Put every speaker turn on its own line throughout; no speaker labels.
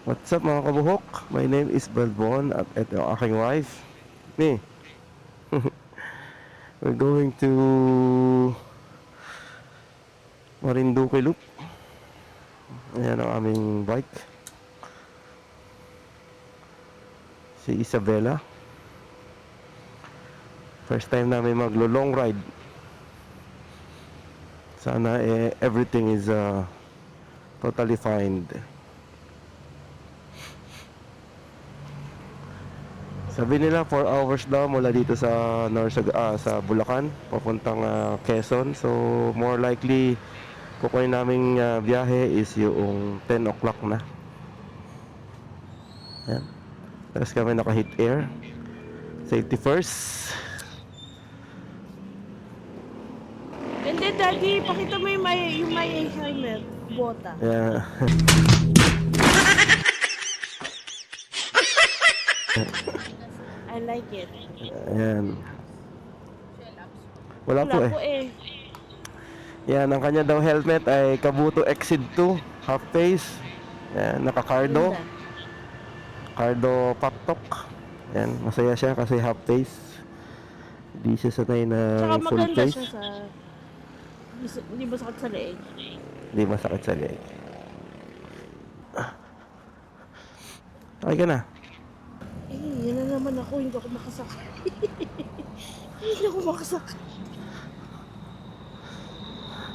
What's up mga kabuhok? My name is Balbon at ito ang aking wife. Me. We're going to Marinduque Loop. Ayan ang aming bike. Si Isabella. First time namin maglo-long ride. Sana everything is totally fine. Sabi nila 4 hours daw mula dito sa sa Bulacan papuntang Quezon. So more likely kukunin naming biyahe is yung 10 o'clock na. Yan. Tapos kami naka-hit air. Safety first.
Hindi, Daddy. Pakita mo yung may helmet. Bota.
Yeah.
I like it.
Ayan. Wala po
Wala
eh.
po eh.
Yan, ang kanya daw helmet ay Kabuto Exceed 2 half face. Yan, naka-Cardo.
Ganda.
Cardo Paktok. Yan, masaya siya kasi half face. Hindi siya sanay na
Tsaka
full
maganda
face.
siya sa... Hindi ba sakit sa leeg?
Hindi masakit sa leg. Ay ka na.
Eh, yan na naman ako. Hindi ako makasakay. Hindi ako makasakay.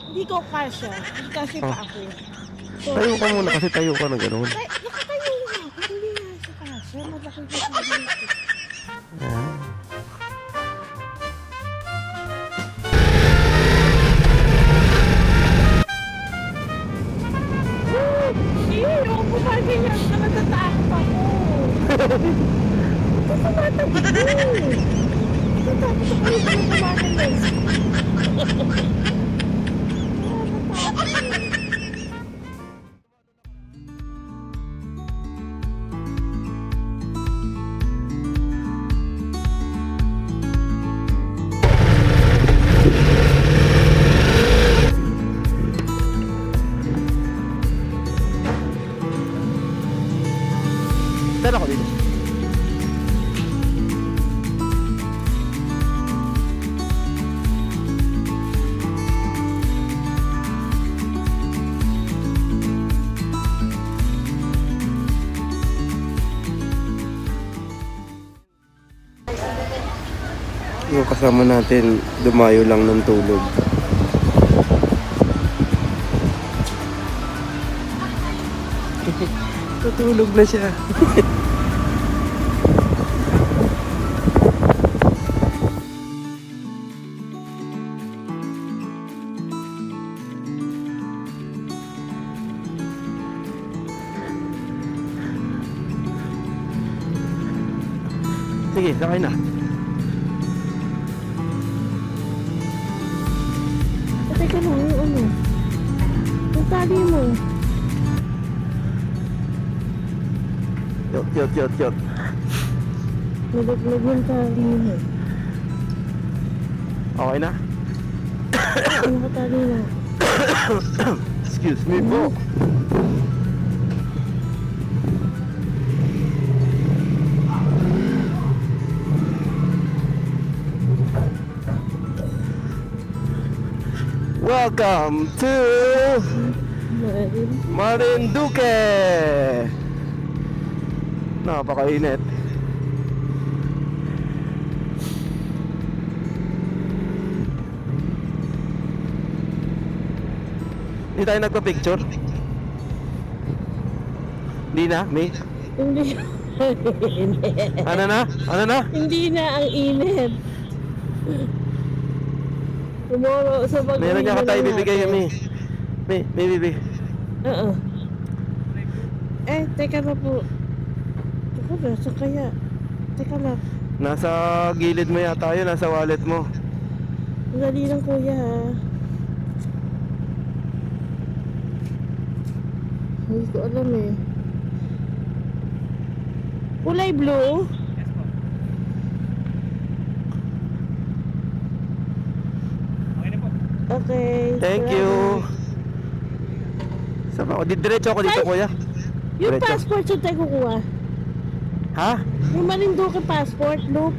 Hindi ko kasya. Hindi kasya pa ako. So,
Tayo ka muna kasi tayo ka na gano'n.
nakatayo nga ako. Hindi nga siya kasya. Malaki ko sa dito.
Yan.
Eh, ako kumain yan. Natatakot ako. Ito tumatakbo. Natatakot ako yung kumain yan.
Saan ako dito? Yung kasama natin dumayo lang ng tulog. Tutulog na siya. Sige, sakay na.
Teka lang, yung ano? Yung tali mo.
Yot.
Nalaglag yung tali mo.
Okay na?
Nakatali na.
Excuse me po. Welcome to Marinduque. Napakainit. Hindi tayo nagpa-picture? Hindi na, May?
Hindi.
Ano na? Ano na?
Hindi na ang init. Tomorrow, sa pag-uwi
Meron niya ka tayo
na
bibigay,
natin.
May bibigay.
Oo. Eh, teka na po. Teka na, sa kaya? Teka lang.
Nasa gilid mo yata yun, nasa wallet mo.
Dali lang kuya ha. Hindi ko alam eh. Kulay blue? Okay.
Thank you. Sama ako. Diretso ako dito,
Ay!
kuya.
Yung
Diretso.
passport saan tayo kukuha?
Ha?
Yung Marinduque passport, no?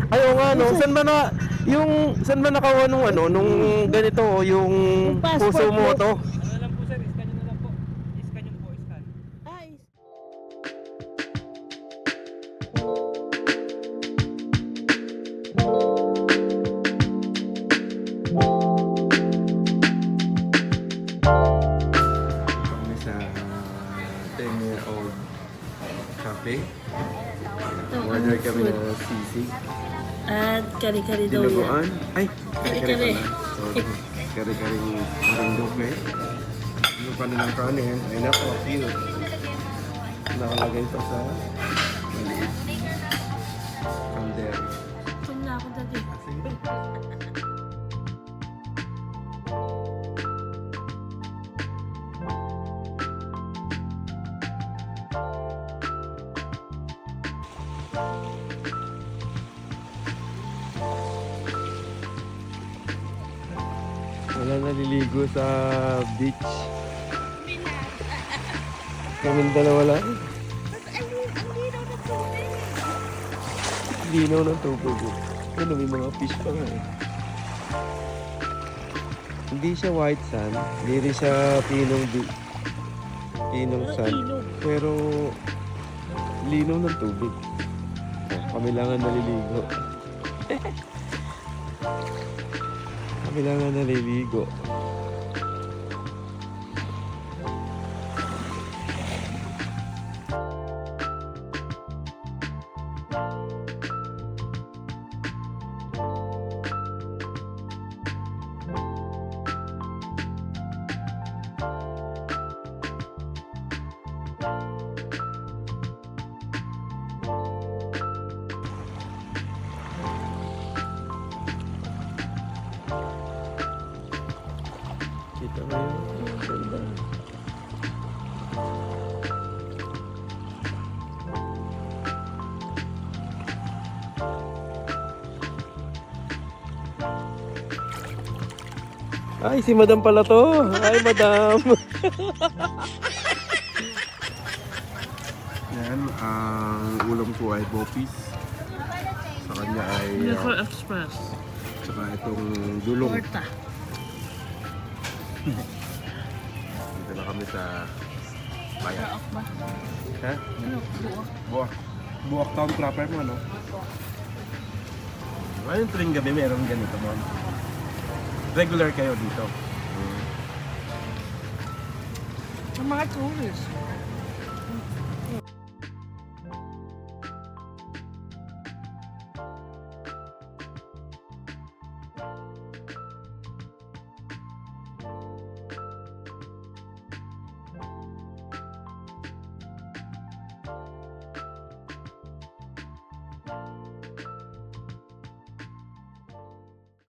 Ay, oo nga, no?
Saan?
Saan ba nakawa nung ano, nung ganito, yung
Yung passport
puso mo
mo.
to?
Ano na lang po sir, iskan nyo na lang po. Iskan nyo po, iskan.
Ay,
Kami sa 10-year-old cafe. Order kami ng sisig.
at kari-kari daw yan.
Dinuguan. Ay,
Kare-kare.
So, kare-karing Marinduque. Yung kanilang kanin. Ay nako, cute. Nakalagay pa sa maliit. Kandero.
Gutom na ako dati.
Sige. Wala naliligo sa beach. Kaming dalawa lang. Linaw ng tubig. Ano, may mga fish pa nga eh. Hindi siya white sand. Hindi rin siya pinong sand.
Ilog.
Pero linaw ng tubig. Oh, kami lang ang naliligo. Kami lang ang naliligo. Kita mo yun? Ang ganda. Ay, si Madam pala to. Ay, Madam. Yan, ang ulam ko ay bopis. Sa kanya ay
Miracle Express.
tsaka itong dulong.
Porta.
Dito na kami sa bayan.
Buak ba?
Ha?
Ano? Buak?
Buwak. Buwak town proper mo, no? Ngayon tuwing gabi meron ganito mo. Regular kayo dito.
Ang mga tourist.